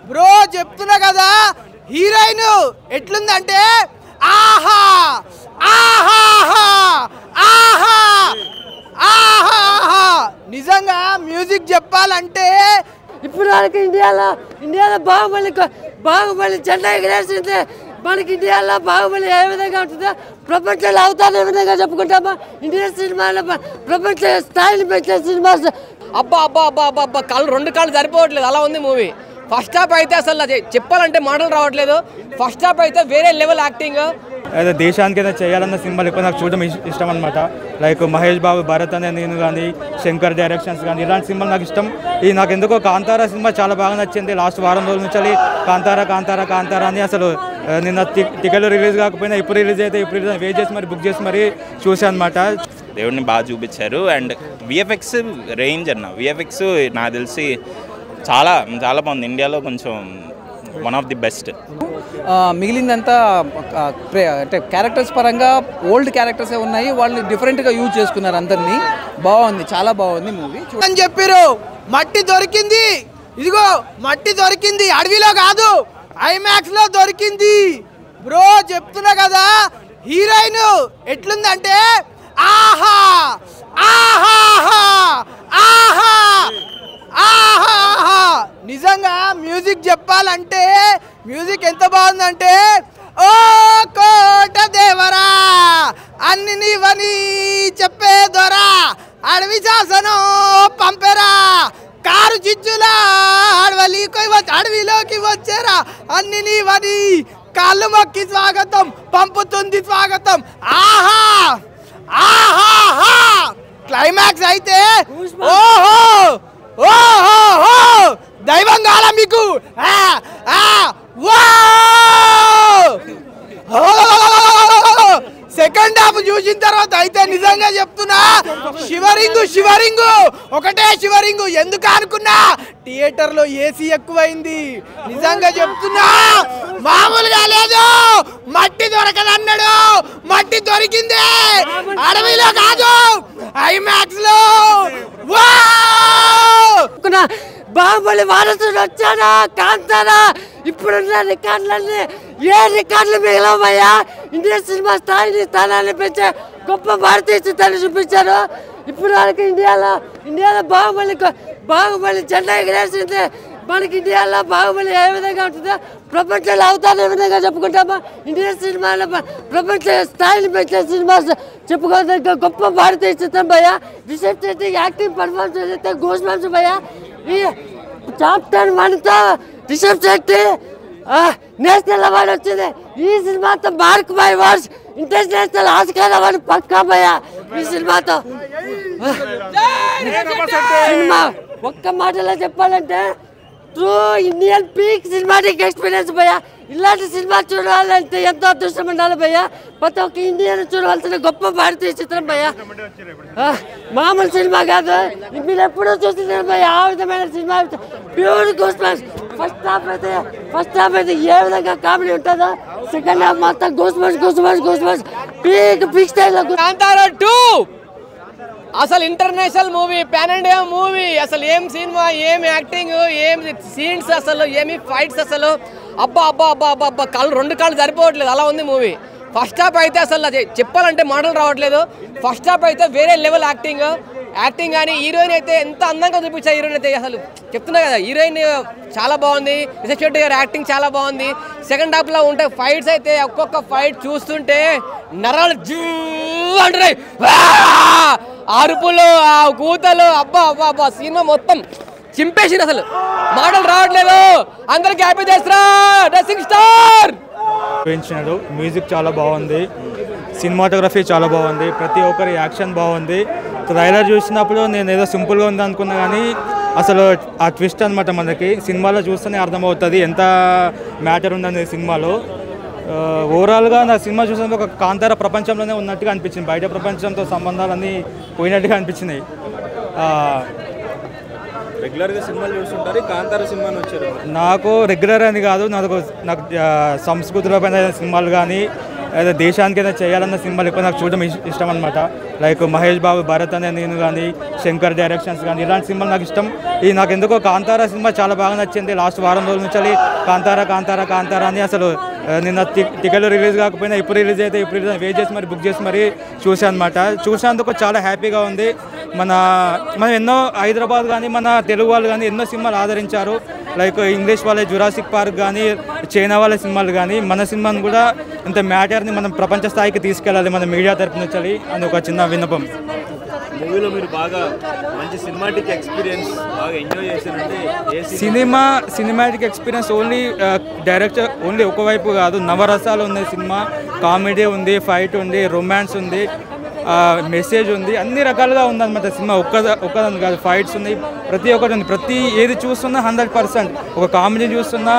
Bro చెప్తున్నా కదా heroine ఎట్లుందంటే ఆహా ఆహా ఆహా ఆహా నిజంగా మ్యూజిక్ చెప్పాలంటే ఇప్పుడు మనకి ఇండియాలో బాహుబలి జెండా ఎగరేసింది. మనకి ఇండియాలో బాహుబలి ఏ విధంగా ఉంటుందో ప్రపంచంలో అవుతాను ఏ విధంగా చెప్పుకుంటామా. ఇండియన్ సినిమాలో ప్రపంచ స్థాయిని పెంచే సినిమా. అబ్బా అబ్బా అబ్బా అబ్బా అబ్బా రెండు కాళ్ళు సరిపోవట్లేదు, అలా ఉంది మూవీ. ఫస్ట్ హాఫ్ అయితే అసలు చెప్పాలంటే మాటలు రావట్లేదు. ఫస్ట్ హాఫ్ అయితే వేరే లెవెల్ యాక్టింగ్. అదే దేశానికి ఏదైనా చేయాలన్న సినిమాలు ఎక్కువ నాకు చూడడం ఇష్టం అనమాట. లైక్ మహేష్ బాబు, భరత్ అనే నేను కానీ, శంకర్ డైరెక్షన్స్ కానీ ఇలాంటి సినిమాలు నాకు ఇష్టం. ఈ నాకు ఎందుకో కాంతారా సినిమా చాలా బాగా నచ్చింది. లాస్ట్ వారం రోజుల నుంచి కాంతారా అని అసలు నిన్న టికెట్లు రిలీజ్ కాకపోయినా ఇప్పుడు రిలీజ్ వెయిట్ చేసి మరి బుక్ చేసి మరి చూసాను అనమాట. దేవుడిని బాగా చూపించారు. అండ్ విఎఫ్ఎక్స్ రేంజ్ విఎఫ్ఎక్స్ నాకు తెలిసి చాలా చాలా బాగుంది. ఇండియాలో కొంచెం వన్ ఆఫ్ ది బెస్ట్. మిగిలిందంతా అంటే క్యారెక్టర్స్ పరంగా ఓల్డ్ క్యారెక్టర్సే ఉన్నాయి. వాళ్ళని డిఫరెంట్గా యూజ్ చేసుకున్నారు అందరినీ. బాగుంది, చాలా బాగుంది మూవీ అని చెప్పారు. మట్టి దొరికింది, ఇదిగో మట్టి దొరికింది, అడవిలో కాదు ఐమాక్స్ లో దొరికింది. బ్రో చెప్తున్నా కదా హీరోయిన్ ఎట్లుందంటే ఆహా ఆహా ఆహా ఆహా నిజంగా మ్యూజిక్ చెప్పాలంటే మ్యూజిక్ ఎంత బాగుందంటే ఓ కోట దేవరా అన్ని నీవని చెప్పే దొరా అడవి శాసనం పంపెరా కారు చిచ్చులా అడవిలోకి వచ్చారా అన్ని నీవని కాళ్ళు మొక్కి స్వాగతం పంపుతుంది స్వాగతం. ఆహా ఆహా క్లైమాక్స్ అయితే ఓహో ఓహో దైవం కాల మీకు. సెకండ్ హాఫ్ చూసిన తర్వాత అయితే నిజంగా చెప్తున్నా శివరింగు ఒకటే శివరింగు. ఎందుకు అనుకున్నా థియేటర్ లో ఏసీ ఎక్కువైంది. నిజంగా చెప్తున్నా మామూలుగా లేదు. మట్టి దొరకదన్నాడు, మట్టి దొరికింది, అడవిలో కాదు ఐమాక్స్ లో. బాహుబలి వారసుడు వచ్చాడా కాంతారా. ఇప్పుడున్న రికార్డులన్నీ ఏ రికార్డులు మిగిలవయ్యా. ఇండియన్ సినిమా స్థానాన్ని పెంచే గొప్ప భారతీయ చిత్రాన్ని చూపించారు. ఇప్పుడు మనకి ఇండియాలో బాహుబలి జెండా ఎగరేసింది. మనకి ఇండియాలో బాహుబలి ఏ విధంగా ఉంటుందో ప్రపంచంలో అవుతాను ఏ విధంగా చెప్పుకుంటామా. ఇండియన్ సినిమాలో ప్రపంచ స్థాయిని పెంచే సినిమా చెప్పుకోదగ్గ గొప్ప భారతీయ చిత్రం భయ్యా. రిషబ్ శెట్టి యాక్టింగ్ పర్ఫార్మెన్స్ అయితే గూస్ బంప్స్ భయ్యా. ఈ చాప్టర్ 1తో రిషబ్ శెట్టి నేషనల్ అవార్డు వచ్చింది. ఈ సినిమాతో mark my words international Oscar award పక్కా భయ్యా. ఈ సినిమాతో సినిమా ఒక్క మాటలో చెప్పాలంటే true Indian peak cinematic experience భయ్యా. ఇలాంటి సినిమా చూడాలంటే ఎంతో అదృష్టం ఉండాలి భయ్యా. ప్రతి ఒక్క ఇండియన్ చూడవలసిన గొప్ప భారతీయ చిత్రం భయ్యా. మామూలు సినిమా కాదు, మీరు ఎప్పుడూ చూస్తున్నారు భయ్యా. ఆ విధమైన cinema pure goose bumps. First half అయితే ఏ విధంగా కామెడీ ఉంటుందో సెకండ్ హాఫ్ మొత్తం గూస్ బంప్స్ పీక్ స్టైల్లో. కాంతారా 2 అసలు international movie, pan India movie. అసలు ఏం సినిమా, ఏం యాక్టింగ్, ఏం సీన్స్, అసలు ఏమి ఫైట్స్, అసలు అబ్బా అబ్బా అబ్బా అబ్బా అబ్బా రెండు కాళ్ళు సరిపోవట్లేదు, అలా ఉంది మూవీ. ఫస్ట్ హాఫ్ అయితే అసలు చెప్పాలంటే మాటలు రావట్లేదు. ఫస్ట్ హాఫ్ అయితే వేరే లెవెల్ యాక్టింగ్ కానీ హీరోయిన్ అయితే ఎంత అందంగా చూపించారు. హీరోయిన్ అయితే అసలు చెప్తున్నా కదా హీరోయిన్ చాలా బాగుంది. రిషబ్ శెట్టి గారి యాక్టింగ్ చాలా బాగుంది. సెకండ్ హాఫ్లో ఉంటే ఫైట్స్ అయితే ఒక్కొక్క ఫైట్ చూస్తుంటే నరాలు జూ అంటారు. అరుపులు, ఆ కూతలు, అబ్బా అబ్బా అబ్బా సినిమా మొత్తం చింపేసింది. అసలు మాటలు రావట్లేదు. అందరికి హ్యాపీ చేస్తారా డ్రెస్సింగ్ స్టార్. మ్యూజిక్ చాలా బాగుంది, సినిమాటోగ్రఫీ చాలా బాగుంది, ప్రతి ఒక్కరి యాక్షన్ బాగుంది. ట్రైలర్ చూసినప్పుడు నేను ఏదో సింపుల్గా ఉంది అనుకున్నా కానీ అసలు ఆ ట్విస్ట్ అనమాట మనకి సినిమాలో చూస్తేనే అర్థమవుతుంది ఎంత మ్యాటర్ ఉందని సినిమాలో. ఓవరాల్గా నా సినిమా చూసినప్పుడు ఒక కాంతార ప్రపంచంలోనే ఉన్నట్టుగా అనిపించింది. బయట ప్రపంచంతో సంబంధాలన్నీ పోయినట్టుగా అనిపించినాయి. రెగ్యులర్గా సినిమాలు చూస్తుంటారు, కాంతార సినిమాని వచ్చారు. నాకు రెగ్యులర్ అని కాదు, నాకు సంస్కృతిలో పైన సినిమాలు కానీ అదే దేశానికి ఏదైనా చేయాలన్న సినిమాలు ఎక్కువ నాకు చూడడం ఇష్టం అనమాట. లైక్ మహేష్ బాబు, భరత్ అనే నేను కానీ, శంకర్ డైరెక్షన్స్ కానీ ఇలాంటి సినిమాలు నాకు ఇష్టం. ఇది నాకు ఎందుకో కాంతారా సినిమా చాలా బాగా నచ్చింది. లాస్ట్ వారం రోజుల నుంచి కాంతారా కాంతారా కాంతారా అని అసలు నిన్న టికెట్లు రిలీజ్ కాకపోయినా ఇప్పుడు రిలీజ్ అయితే ఇప్పుడు రిలీజ్ వెయిట్ చేసి మరి బుక్ చేసి మరి చూసాను అనమాట. చూసినందుకు చాలా హ్యాపీగా ఉంది. మనం ఎన్నో హైదరాబాద్ కానీ మన తెలుగు వాళ్ళు కానీ ఎన్నో సినిమాలు ఆదరించారు. లైక్ ఇంగ్లీష్ వాళ్ళ జురాసిక్ పార్క్ కానీ, చైనా వాళ్ళ సినిమాలు కానీ మన సినిమాను కూడా ఇంత మ్యాటర్ని మనం ప్రపంచ స్థాయికి తీసుకెళ్ళాలి మన మీడియా తరపు నుంచి అని ఒక చిన్న విన్నపం. మూవీలో మీరు బాగా మంచి సినిమాటిక్ ఎక్స్పీరియన్స్ బాగా ఎంజాయ్ చేశారంటే cinematic experience only director only ఒకవైపు కాదు, నవరసాలు ఉన్నాయి సినిమా. కామెడీ ఉంది, ఫైట్ ఉంది, రొమాన్స్ ఉంది, మెసేజ్ ఉంది, అన్ని రకాలుగా ఉందన్నమాట సినిమా. ఒక్కదాని కాదు, ఫైట్స్ ఉన్నాయి, ప్రతి ఒక్కటి ఉంది. ప్రతి ఏది చూస్తున్నా 100%. ఒక కామెడీ చూస్తున్నా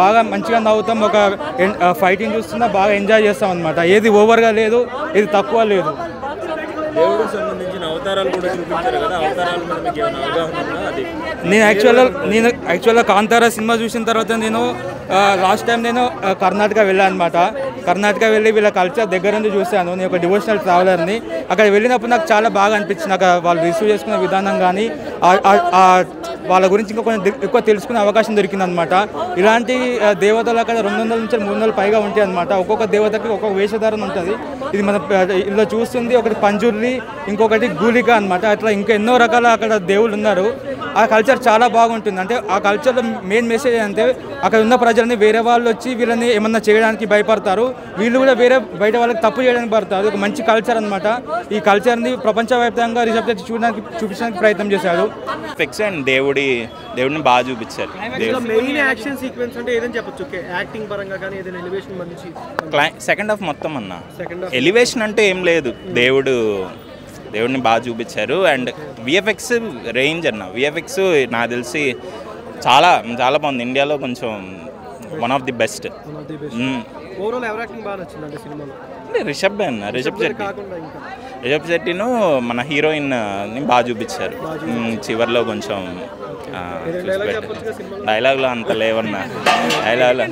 బాగా మంచిగా నవ్వుతాం, ఒక ఫైటింగ్ చూస్తున్నా బాగా ఎంజాయ్ చేస్తాం అనమాట. ఏది ఓవర్గా లేదు, ఏది తక్కువ లేదు. దేవుడికి సంబంధించిన అవతారాలు కూడా చూపించారు కదా, అవతారాల మీద మీకు ఏమైనా అవగాహన ఉందా? అది నేను యాక్చువల్గా కాంతారా సినిమా చూసిన తర్వాత నేను లాస్ట్ టైం నేను కర్ణాటక వెళ్ళాను అనమాట. కర్ణాటక వెళ్ళి వీళ్ళ కల్చర్ దగ్గర నుంచి చూశాను. నేను ఒక డివోషనల్ ట్రావెలర్ని. అక్కడ వెళ్ళినప్పుడు నాకు చాలా బాగా అనిపించింది. నాకు వాళ్ళు రిసీవ్ చేసుకునే విధానం కానీ వాళ్ళ గురించి ఇంకా కొంచెం ఎక్కువ తెలుసుకునే అవకాశం దొరికింది అనమాట. ఇలాంటి దేవతలు అక్కడ 200 నుంచి 300 పైగా ఉంటాయి అనమాట. ఒక్కొక్క దేవతకి ఒక్కొక్క వేషధారణ ఉంటుంది. ఇది మన ఇలా చూస్తుంది. ఒకటి పంజుర్లి, ఇంకొకటి గూలిక అనమాట. అట్లా ఇంకా ఎన్నో రకాల అక్కడ దేవుళ్ళు ఉన్నారు. ఆ కల్చర్ చాలా బాగుంటుంది. అంటే ఆ కల్చర్లో మెయిన్ మెసేజ్ అంటే అక్కడ ఉన్న ప్రజల్ని వేరే వాళ్ళు వచ్చి వీళ్ళని ఏమన్నా చేయడానికి భయపడతారు, వీళ్ళు కూడా బయట వాళ్ళకి తప్పు చేయడానికి పడతారు. ఒక మంచి కల్చర్ అనమాట. ఈ కల్చర్ని ప్రపంచవ్యాప్తంగా రిజర్వ్ చేసి చూపించడానికి ప్రయత్నం చేశాడు. ఎఫెక్ట్స్ అండ్ దేవుడిని బాగా చూపించారు. మెయిన్ యాక్షన్ సీక్వెన్స్ అంటే ఏదని చెప్పొచ్చు, యాక్టింగ్ పరంగా కానీ ఏదైనా ఎలివేషన్ మంచి సెకండ్ హాఫ్ మొత్తం అన్న ఎలివేషన్ అంటే ఏం లేదు, దేవుడిని బాగా చూపించారు. అండ్ విఎఫ్ఎక్స్ రేంజ్ అన్న, విఎఫ్ఎక్స్ నాకు తెలిసి చాలా చాలా బాగుంది. ఇండియాలో కొంచెం one of the best. Overall ఎవరి యాక్టింగ్ బాగా నచ్చింది సినిమాలో? అంటే రిషబ్ శెట్టిను మన హీరోయిన్ని బాగా చూపించారు. చివరిలో కొంచెం డైలాగ్లో అంత లేవన్నా. డైలాగ్లో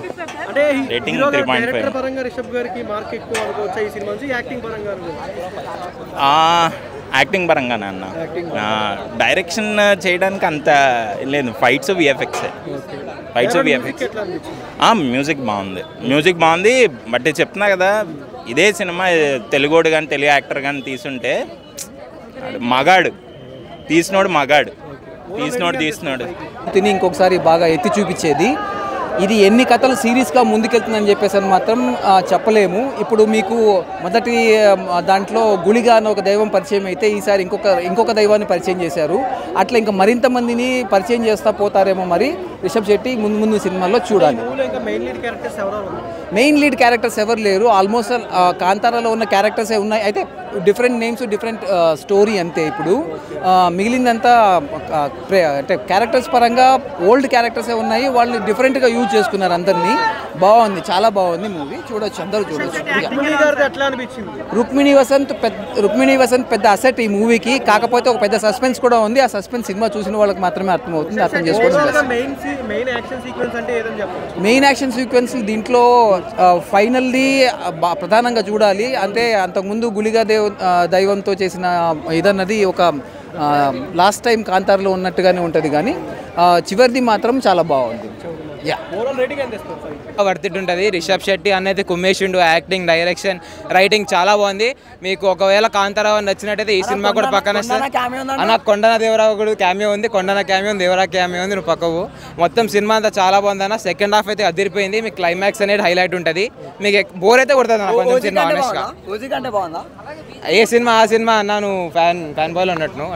రేటింగ్ 3.5. పరంగా రిషబ్ గారికి మార్క్ ఎక్కువ అనుకోవచ్చా ఈ సినిమా నుంచి? యాక్టింగ్ పరంగా యాక్టింగ్ పరంగానే అన్న. డైరెక్షన్ చేయడానికి అంత లేదు. ఫైట్స్ విఎఫ్ఎక్స్ మ్యూజిక్ బాగుంది. బట్ చెప్తున్నా కదా, ఇదే సినిమా తెలుగోడు కానీ తెలుగు యాక్టర్ కానీ తీసుంటే మగాడు తిని ఇంకొకసారి బాగా ఎత్తి చూపించేది. ఇది ఎన్ని కథలు సిరీస్గా ముందుకెళ్తుందని చెప్పేసి అని మాత్రం చెప్పలేము. ఇప్పుడు మీకు మొదటి దాంట్లో గుళిగా అన్న ఒక దైవం పరిచయం అయితే ఈసారి ఇంకొక దైవాన్ని పరిచయం చేశారు. అట్లా ఇంకా మరింత మందిని పరిచయం చేస్తా పోతారేమో మరి రిషబ్ శెట్టి ముందు సినిమాల్లో చూడాలి. మెయిన్ లీడ్ క్యారెక్టర్స్ ఎవరు లేరు. ఆల్మోస్ట్ కాంతారాలో ఉన్న క్యారెక్టర్సే ఉన్నాయి. అయితే డిఫరెంట్ నేమ్స్, డిఫరెంట్ స్టోరీ అంతే. ఇప్పుడు మిగిలిందంతా అంటే క్యారెక్టర్స్ పరంగా ఓల్డ్ క్యారెక్టర్సే ఉన్నాయి. వాళ్ళని డిఫరెంట్గా యూజ్ చేసుకున్నారు అందరినీ. బాగుంది, చాలా బాగుంది మూవీ. చూడొచ్చు, అందరూ చూడొచ్చు. రుక్మిణి వసంత్ పెద్ద అసెట్ ఈ మూవీకి. కాకపోతే ఒక పెద్ద సస్పెన్స్ కూడా ఉంది. ఆ సస్పెన్స్ సినిమా చూసిన వాళ్ళకి మాత్రమే అర్థమవుతుంది, అర్థం చేసుకోవడం. మెయిన్ యాక్షన్ సీక్వెన్స్ దీంట్లో ఫైనల్లీ ప్రధానంగా చూడాలి. అంటే అంతకుముందు గుళిగా దైవంతో చేసిన ఇదన్నది ఒక లాస్ట్ టైం కాంతార్లో ఉన్నట్టుగానే ఉంటుంది, కానీ చివరిది మాత్రం చాలా బాగుంది. వర్తిట్ ఉంటుంది. రిషబ్ శెట్టి అనేది కుమ్మేసిండు. యాక్టింగ్, డైరెక్షన్, రైటింగ్ చాలా బాగుంది. మీకు ఒకవేళ కాంతారావు నచ్చినట్టయితే ఈ సినిమా కూడా పక్కన అన్న కొండన దేవరావు కూడా క్యామియో ఉంది. కొండన క్యామియో ఉంది, దేవరా క్యామియో ఉంది. నువ్వు పక్కవు మొత్తం సినిమా అంతా చాలా బాగుంది అన్న. సెకండ్ హాఫ్ అయితే అదిరిపోయింది. మీకు క్లైమాక్స్ అనేది హైలైట్ ఉంటుంది. మీకు బోర్ అయితే కొడుతుంది అన్న కొంచెం సినిమా. ఆనెస్ట్గా ఏ సినిమా ఆ సినిమా అన్న, నువ్వు ఫ్యాన్ బాయ్ ఉన్నట్టు.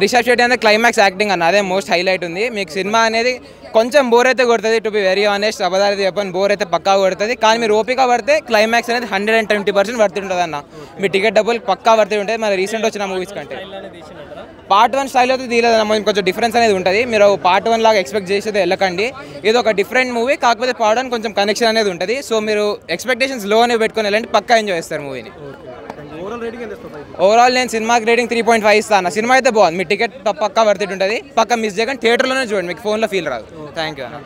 రిషబ్ శెట్టి అనేది క్లైమాక్స్ యాక్టింగ్ అన్న, అదే మోస్ట్ హైలైట్ ఉంది. మీకు సినిమా అనేది కొంచెం బోర్ అయితే కొడుతుంది. టు బి వెరీ ఆనెస్ట్, అబద్ధాలు చెప్పని బోర్ అయితే పక్కా కొడుతుంది. కానీ మీరు ఓపిక పడితే క్లైమాక్స్ అనేది 120% వర్తి ఉంటుంది అన్న. మీ టికెట్ డబ్బులు పక్కా వర్తి ఉంటుంది. మరి రీసెంట్ వచ్చిన మూవీస్ కంటే పార్ట్ 1 స్టైల్ అయితే తీయలేదన్న. కొంచెం డిఫరెన్స్ అనేది ఉంటుంది. మీరు పార్ట్ 1 లాగా ఎక్స్పెక్ట్ చేసేది వెళ్ళకండి. ఇది ఒక డిఫరెంట్ మూవీ. కాకపోతే పార్ట్ 1 కొంచెం కనెక్షన్ అనేది ఉంటుంది. సో మీరు ఎక్స్పెక్టేషన్స్ లోనే పెట్టుకొని వెళ్ళండి, పక్కా ఎంజాయ్ చేస్తారు మూవీని. ఓవరాల్ నేను సినిమాకి రేటింగ్ 3.5 ఇస్తాను. సినిమా అయితే బాగుంది. మీ టికెట్ పక్కా వర్తి ఉంటుంది. పక్కా మిస్ చేయకండి. థియేటర్లోనే చూడండి, మీకు ఫోన్లో ఫీల్ రాదు. థ్యాంక్ యూ అన్న.